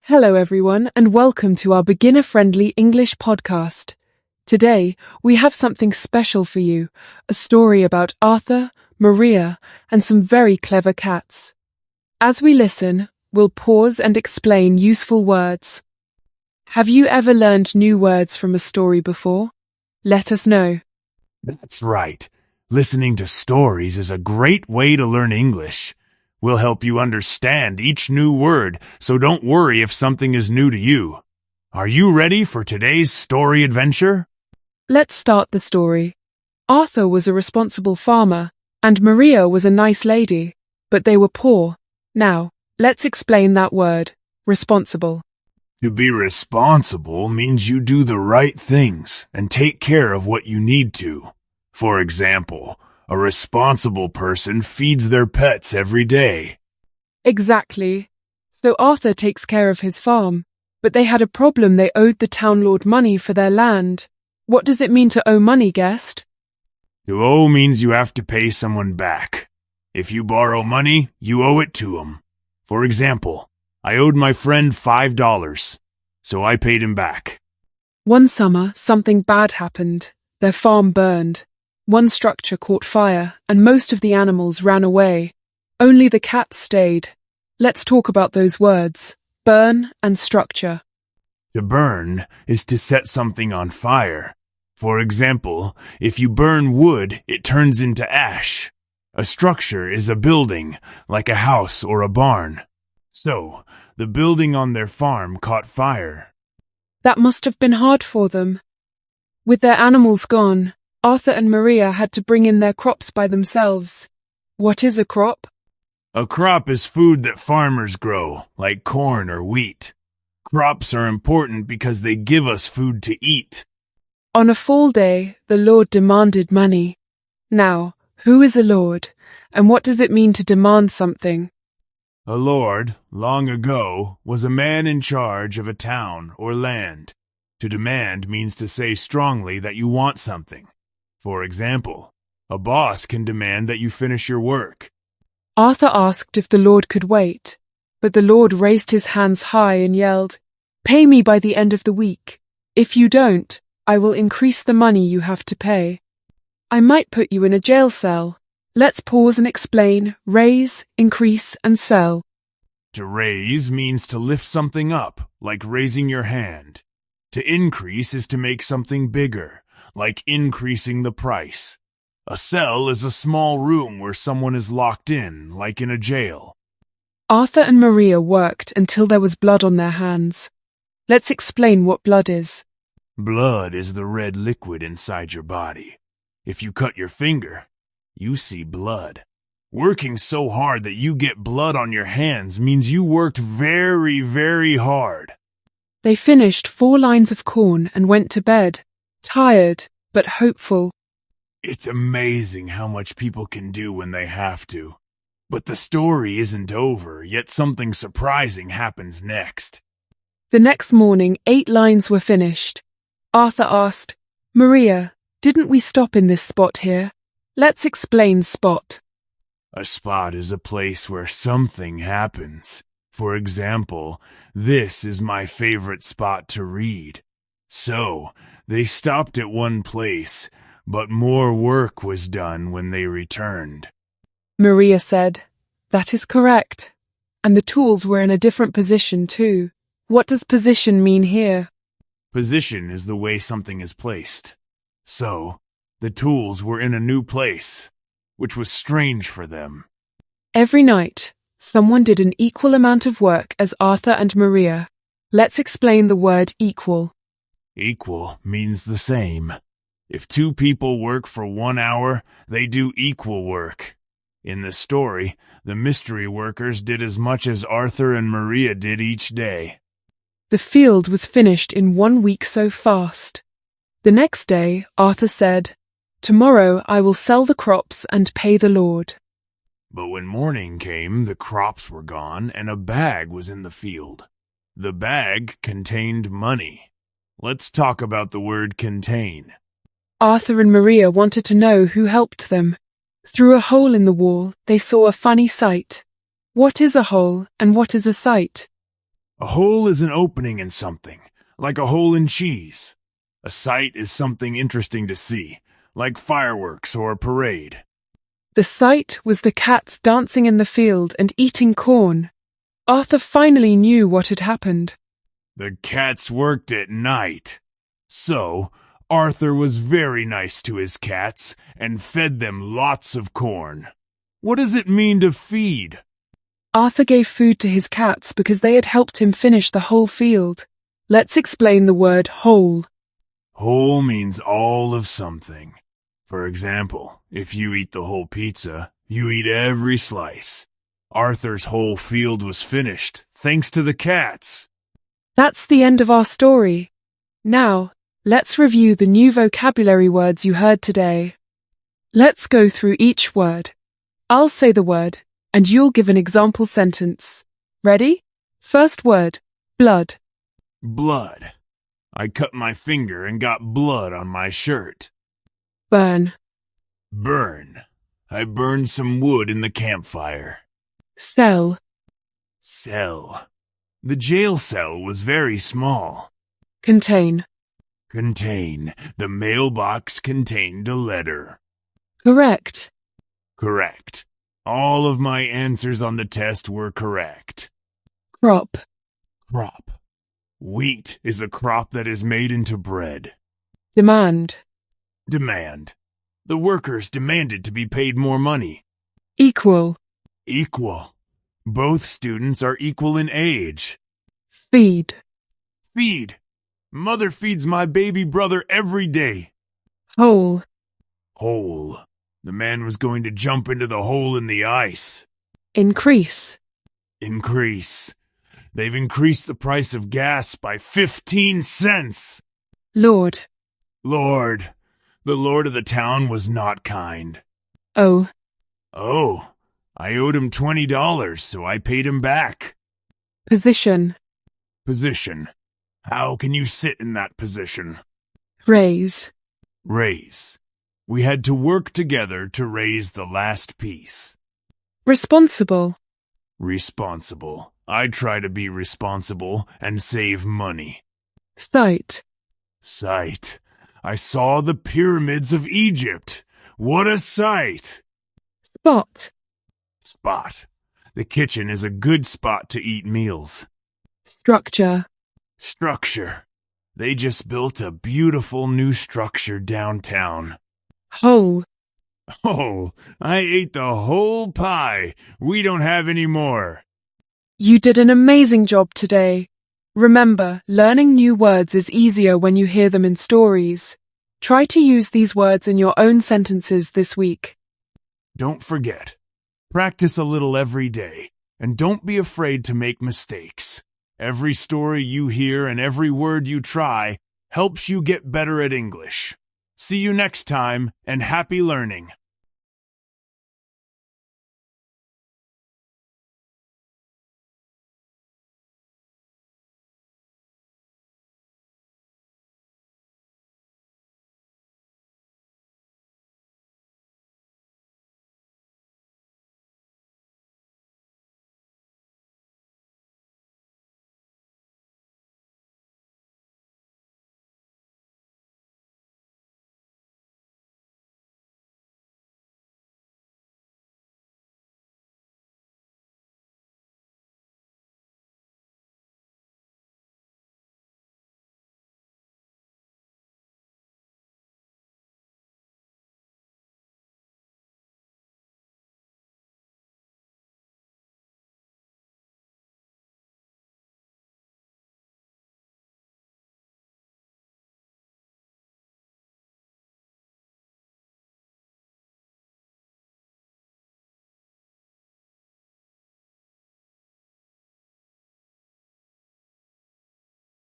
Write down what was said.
Hello everyone and welcome to our beginner-friendly English podcast. Today, we have something special for you, a story about Arthur, Maria, and some very clever cats. As we listen, we'll pause and explain useful words. Have you ever learned new words from a story before? Let us know. That's right. Listening to stories is a great way to learn English. We'll help you understand each new word, so don't worry if something is new to you. Are you ready for today's story adventure? Let's start the story. Arthur was a responsible farmer, and Maria was a nice lady, but they were poor. Now, let's explain that word, responsible. To be responsible means you do the right things and take care of what you need to. For example, a responsible person feeds their pets every day. Exactly. So Arthur takes care of his farm, but they had a problem. They owed the town lord money for their land. What does it mean to owe money, guest? To owe means you have to pay someone back. If you borrow money, you owe it to them. For example, I owed my friend $5, so I paid him back. One summer, something bad happened. Their farm burned. One structure caught fire, and most of the animals ran away. Only the cats stayed. Let's talk about those words, burn and structure. To burn is to set something on fire. For example, if you burn wood, it turns into ash. A structure is a building, like a house or a barn. So, the building on their farm caught fire. That must have been hard for them. With their animals gone, Arthur and Maria had to bring in their crops by themselves. What is a crop? A crop is food that farmers grow, like corn or wheat. Crops are important because they give us food to eat. On a fall day, the Lord demanded money. Now, who is a lord, and what does it mean to demand something? A lord, long ago, was a man in charge of a town or land. To demand means to say strongly that you want something. For example, a boss can demand that you finish your work. Arthur asked if the Lord could wait, but the Lord raised his hands high and yelled, "Pay me by the end of the week. If you don't, I will increase the money you have to pay. I might put you in a jail cell." Let's pause and explain raise, increase, and sell. To raise means to lift something up, like raising your hand. To increase is to make something bigger, like increasing the price. A cell is a small room where someone is locked in, like in a jail. Arthur and Maria worked until there was blood on their hands. Let's explain what blood is. Blood is the red liquid inside your body. If you cut your finger, you see blood. Working so hard that you get blood on your hands means you worked very, very hard. They finished 4 lines of corn and went to bed, tired but hopeful. It's amazing how much people can do when they have to. But the story isn't over, yet something surprising happens next. The next morning, 8 lines were finished. Arthur asked, "Maria, didn't we stop in this spot here? Let's explain spot." A spot is a place where something happens. For example, this is my favorite spot to read. So, they stopped at one place, but more work was done when they returned. Maria said, "That is correct. And the tools were in a different position too. What does position mean here?" Position is the way something is placed. So, the tools were in a new place, which was strange for them. Every night, someone did an equal amount of work as Arthur and Maria. Let's explain the word equal. Equal means the same. If 2 people work for 1 hour, they do equal work. In the story, the mystery workers did as much as Arthur and Maria did each day. The field was finished in 1 week so fast. The next day, Arthur said, "Tomorrow I will sell the crops and pay the Lord." But when morning came, the crops were gone and a bag was in the field. The bag contained money. Let's talk about the word contain. Arthur and Maria wanted to know who helped them. Through a hole in the wall, they saw a funny sight. What is a hole and what is a sight? A hole is an opening in something, like a hole in cheese. A sight is something interesting to see, like fireworks or a parade. The sight was the cats dancing in the field and eating corn. Arthur finally knew what had happened. The cats worked at night. So, Arthur was very nice to his cats and fed them lots of corn. What does it mean to feed? Arthur gave food to his cats because they had helped him finish the whole field. Let's explain the word whole. Whole means all of something. For example, if you eat the whole pizza, you eat every slice. Arthur's whole field was finished, thanks to the cats. That's the end of our story. Now, let's review the new vocabulary words you heard today. Let's go through each word. I'll say the word, and you'll give an example sentence. Ready? First word, blood. Blood. I cut my finger and got blood on my shirt. Burn. Burn. I burned some wood in the campfire. Cell. Cell. The jail cell was very small. Contain. Contain. The mailbox contained a letter. Correct. Correct. All of my answers on the test were correct. Crop. Crop. Wheat is a crop that is made into bread. Demand. Demand. The workers demanded to be paid more money. Equal. Equal. Both students are equal in age. Feed. Feed. Mother feeds my baby brother every day. Hole. Hole. The man was going to jump into the hole in the ice. Increase. Increase. They've increased the price of gas by 15 cents. Lord. Lord. The lord of the town was not kind. Oh. Oh. I owed him $20, so I paid him back. Position. Position. How can you sit in that position? Raise. Raise. We had to work together to raise the last piece. Responsible. Responsible. I try to be responsible and save money. Sight. Sight. I saw the pyramids of Egypt. What a sight! Spot. Spot. The kitchen is a good spot to eat meals. Structure. Structure. They just built a beautiful new structure downtown. Whole. Oh, I ate the whole pie. We don't have any more. You did an amazing job today. Remember, learning new words is easier when you hear them in stories. Try to use these words in your own sentences this week. Don't forget, practice a little every day, and don't be afraid to make mistakes. Every story you hear and every word you try helps you get better at English. See you next time, and happy learning.